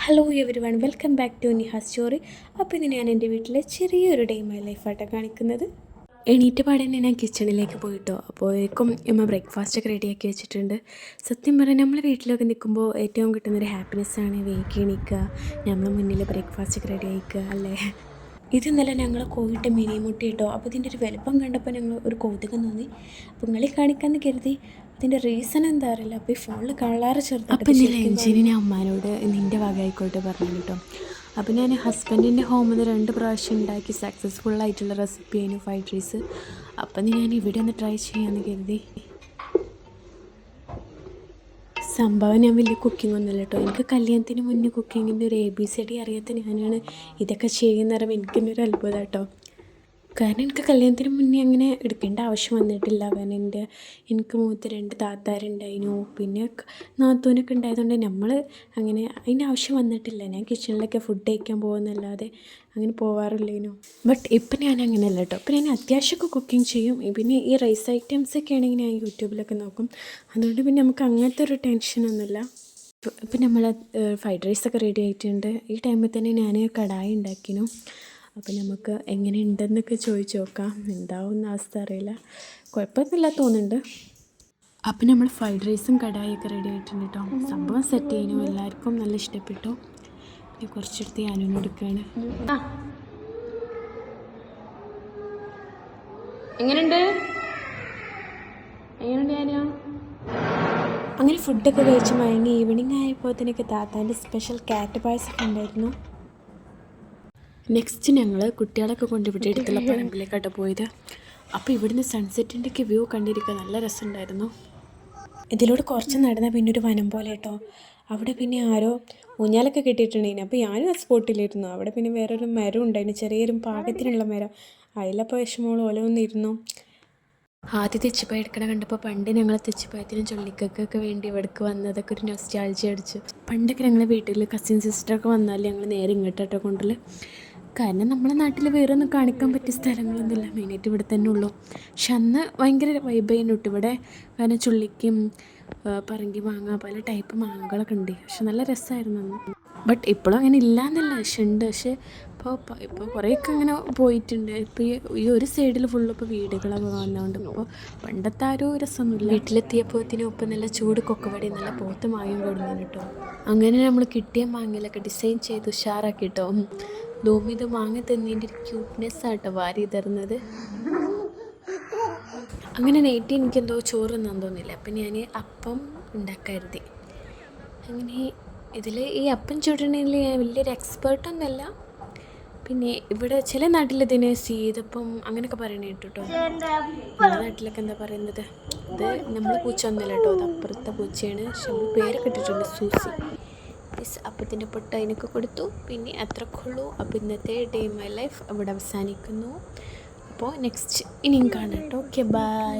Hello every one, welcome back to Niha story. അപ്പോൾ ഇന്ന് ഞാൻ എൻ്റെ വീട്ടിലെ ചെറിയൊരു ഡേ മൈ ലൈഫായിട്ടാണ് കാണിക്കുന്നത്. എണീറ്റ് പാടെ തന്നെ ഞാൻ കിച്ചണിലേക്ക് പോയിട്ടോ. അപ്പോഴേക്കും അമ്മ ബ്രേക്ക്ഫാസ്റ്റൊക്കെ റെഡിയാക്കി വെച്ചിട്ടുണ്ട്. സത്യം പറഞ്ഞാൽ നമ്മൾ വീട്ടിലൊക്കെ നിൽക്കുമ്പോൾ ഏറ്റവും കിട്ടുന്നൊരു ഹാപ്പിനെസ്സാണ് വേഗം എണീക്കുക, നമ്മളെ മുന്നിൽ ബ്രേക്ക്ഫാസ്റ്റൊക്കെ റെഡി ആയിക്കുക അല്ലേ. ഇത് ഇന്നലെ ഞങ്ങൾ കോഴിട്ട് മിനി മുട്ടി കിട്ടോ. അപ്പോൾ ഇതിൻ്റെ ഒരു വലുപ്പം കണ്ടപ്പോൾ ഞങ്ങൾ ഒരു കൗതുകം തോന്നി. അപ്പോൾ നിങ്ങളെ കാണിക്കാമെന്ന് കരുതി. അതിൻ്റെ റീസൺ എന്താ അറിയില്ല. അപ്പോൾ ഈ ഫോണിൽ കളറ് ചെറുത്. അപ്പോൾ ഇന്ന് ലഞ്ചിന് ഞാൻ അമ്മാനോട് നിൻ്റെ വകയായിക്കോട്ടെ പറഞ്ഞു കേട്ടോ. അപ്പോൾ ഞാൻ ഹസ്ബൻഡിൻ്റെ ഹോമിൽ 2 പ്രാവശ്യം ഉണ്ടാക്കി സക്സസ്ഫുള്ളായിട്ടുള്ള റെസിപ്പിയായിരുന്നു ഫ്രൈഡ് റൈസ്. അപ്പം ഞാൻ ഇവിടെ ഒന്ന് ട്രൈ ചെയ്യാമെന്ന് കരുതി. സംഭവം ഞാൻ വലിയ കുക്കിംഗ് ഒന്നുമില്ല കേട്ടോ. എനിക്ക് കല്യാണത്തിന് മുന്നേ കുക്കിങ്ങിൻ്റെ ഒരു ABCD അറിയാത്ത ഞാനാണ് ഇതൊക്കെ ചെയ്യുന്ന പറയുമ്പോൾ എനിക്കെന്നൊരു അത്ഭുതം കേട്ടോ. കാരണം എനിക്ക് കല്യാണത്തിന് മുന്നേ അങ്ങനെ എടുക്കേണ്ട ആവശ്യം വന്നിട്ടില്ല. കാരണം എനിക്ക് മൂത്ത 2 താത്താരുണ്ടായിരുന്നു, പിന്നെ നാത്തൂനൊക്കെ ഉണ്ടായതുകൊണ്ട് നമ്മൾ അങ്ങനെ അതിൻ്റെ ആവശ്യം വന്നിട്ടില്ല. ഞാൻ കിച്ചണിലൊക്കെ ഫുഡ് കഴിക്കാൻ പോകുന്നല്ലാതെ അങ്ങനെ പോകാറില്ലേനു. ബട്ട് ഇപ്പം ഞാൻ അങ്ങനെയല്ല കേട്ടോ. ഇപ്പം ഞാൻ അത്യാവശ്യമൊക്കെ കുക്കിംഗ് ചെയ്യും. പിന്നെ ഈ റൈസ് ഐറ്റംസൊക്കെ ആണെങ്കിൽ ഞാൻ യൂട്യൂബിലൊക്കെ നോക്കും. അതുകൊണ്ട് പിന്നെ നമുക്ക് അങ്ങനത്തെ ഒരു ടെൻഷനൊന്നുമില്ല. ഇപ്പം നമ്മൾ ഫ്രൈഡ് റൈസൊക്കെ റെഡി ആയിട്ടുണ്ട്. ഈ ടൈമിൽ തന്നെ ഞാൻ കടായി ഉണ്ടാക്കിനു. അപ്പോൾ നമുക്ക് എങ്ങനെ ഉണ്ടെന്നൊക്കെ ചോദിച്ച് നോക്കാം. എന്താവുന്ന അവസ്ഥ അറിയില്ല, കുഴപ്പമൊന്നുമില്ല തോന്നുന്നുണ്ട്. അപ്പം നമ്മൾ ഫ്രൈഡ് റൈസും കടായിയൊക്കെ റെഡി ആയിട്ടുണ്ട് കേട്ടോ. സംഭവം സെറ്റ് ചെയ്യുന്നു, എല്ലാവർക്കും നല്ല ഇഷ്ടപ്പെട്ടു. പിന്നെ കുറച്ചെടുത്ത് ഞാനും എടുക്കുകയാണ്. എങ്ങനെയുണ്ട് ഞാനോ അങ്ങനെ ഫുഡൊക്കെ കഴിച്ച് മയങ്ങി ഈവനിങ് ആയപ്പോഴത്തേനൊക്കെ താത്താൻ്റെ സ്പെഷ്യൽ കാറ്റ് പായസമൊക്കെ ഉണ്ടായിരുന്നു. നെക്സ്റ്റ് ഞങ്ങൾ കുട്ടികളൊക്കെ കൊണ്ടുവിട്ട് അടുത്തുള്ള പറമ്പിലേക്കാട്ടോ പോയത്. അപ്പോൾ ഇവിടുന്ന് സൺസെറ്റിൻ്റെയൊക്കെ വ്യൂ കണ്ടിരിക്കുക നല്ല രസമുണ്ടായിരുന്നു. ഇതിലൂടെ കുറച്ച് നടന്നാൽ പിന്നെ ഒരു വനം പോലെ കേട്ടോ. അവിടെ പിന്നെ ആരോ ഊഞ്ഞാലൊക്കെ കെട്ടിയിട്ടുണ്ടായിരുന്നു. അപ്പോൾ ഞാനും ആ സ്പോട്ടിലിരുന്നു. അവിടെ പിന്നെ വേറൊരു മരം ഉണ്ടായിരുന്നു, ചെറിയൊരു പാകത്തിനുള്ള മരം. അതിലപ്പോൾ വിഷമോളം ഓല ഒന്നിരുന്നു. ആദ്യം തെച്ചിപ്പായ എടുക്കണ കണ്ടപ്പോൾ പണ്ട് ഞങ്ങൾ തെച്ചിപ്പായത്തിനും ചുള്ളിക്കൊക്കെ വേണ്ടി ഇവിടേക്ക് വന്നതൊക്കെ ഒരു നൊസ്റ്റാൾജിയ അടിച്ചു. പണ്ടൊക്കെ ഞങ്ങളെ വീട്ടിൽ കസിൻ സിസ്റ്ററൊക്കെ വന്നാൽ ഞങ്ങൾ നേരെ ഇങ്ങോട്ടോ കൊണ്ടുള്ള. കാരണം നമ്മളെ നാട്ടിൽ വേറെ ഒന്നും കാണിക്കാൻ പറ്റിയ സ്ഥലങ്ങളൊന്നുമില്ല, മെയിനായിട്ട് ഇവിടെ തന്നെ ഉള്ളൂ. പക്ഷെ അന്ന് ഭയങ്കര വൈബായിരുന്നു കേട്ടോ ഇവിടെ. കാരണം ചുള്ളിക്കും പറങ്കി മാങ്ങ പല ടൈപ്പ് മാങ്ങകളൊക്കെ ഉണ്ട്. പക്ഷെ നല്ല രസമായിരുന്നു അന്ന്. ബട്ട് ഇപ്പോഴും അങ്ങനെ ഇല്ല എന്നല്ല, പക്ഷെ ഉണ്ട്. പക്ഷേ ഇപ്പോൾ കുറേയൊക്കെ അങ്ങനെ പോയിട്ടുണ്ട്. ഇപ്പോൾ ഈ ഒരു സൈഡിൽ ഫുള്ള് ഇപ്പോൾ വീടുകളൊക്കെ വന്നതുകൊണ്ട് ഇപ്പോൾ പണ്ടത്തെ ആ ഒരു രസമൊന്നുമില്ല. വീട്ടിലെത്തിയപ്പോഴത്തേനും ഇപ്പം നല്ല ചൂട് കൊക്കവടി നല്ല പോത്ത് മാങ്ങയും കൊടുന്നു കേട്ടോ. അങ്ങനെ നമ്മൾ കിട്ടിയ മാങ്ങയിലൊക്കെ ഡിസൈൻ ചെയ്ത് ഉഷാറാക്കി കേട്ടോ. ഇത് മാങ്ങ തന്നതിൻ്റെ ഒരു ക്യൂട്ട്നെസ് ആട്ടോ വാരി തരുന്നത്. അങ്ങനെ നൈറ്റ് എനിക്കെന്തോ ചോറൊന്നും തോന്നില്ല. അപ്പം ഞാൻ അപ്പം ഉണ്ടാക്കരുതി. അങ്ങനെ ഇതിൽ ഈ അപ്പം ചുടണതിൽ ഞാൻ വലിയൊരു എക്സ്പേർട്ടൊന്നുമല്ല. പിന്നെ ഇവിടെ ചില നാട്ടിൽ ഇതിന് സീതപ്പം അങ്ങനെയൊക്കെ പറയണ കേട്ടോ. നമ്മുടെ നാട്ടിലൊക്കെ എന്താ പറയുന്നത്, ഇത് നമ്മൾ പൂച്ച ഒന്നുമല്ല കേട്ടോ, അത് അപ്പുറത്തെ പൂച്ചയാണ്. പക്ഷെ നമ്മൾ പേരൊക്കെ ഇട്ടിട്ടുണ്ട്, സൂസി. അപ്പത്തിൻ്റെ പൊട്ട് അതിനൊക്കെ കൊടുത്തു. പിന്നെ അത്രക്കുള്ളൂ. അപ്പോൾ ഇന്നത്തെ ഡേ മൈ ലൈഫ് അവിടെ അവസാനിക്കുന്നു. അപ്പോൾ നെക്സ്റ്റ് ഇനിയും കാണാം കേട്ടോ. Okay, by.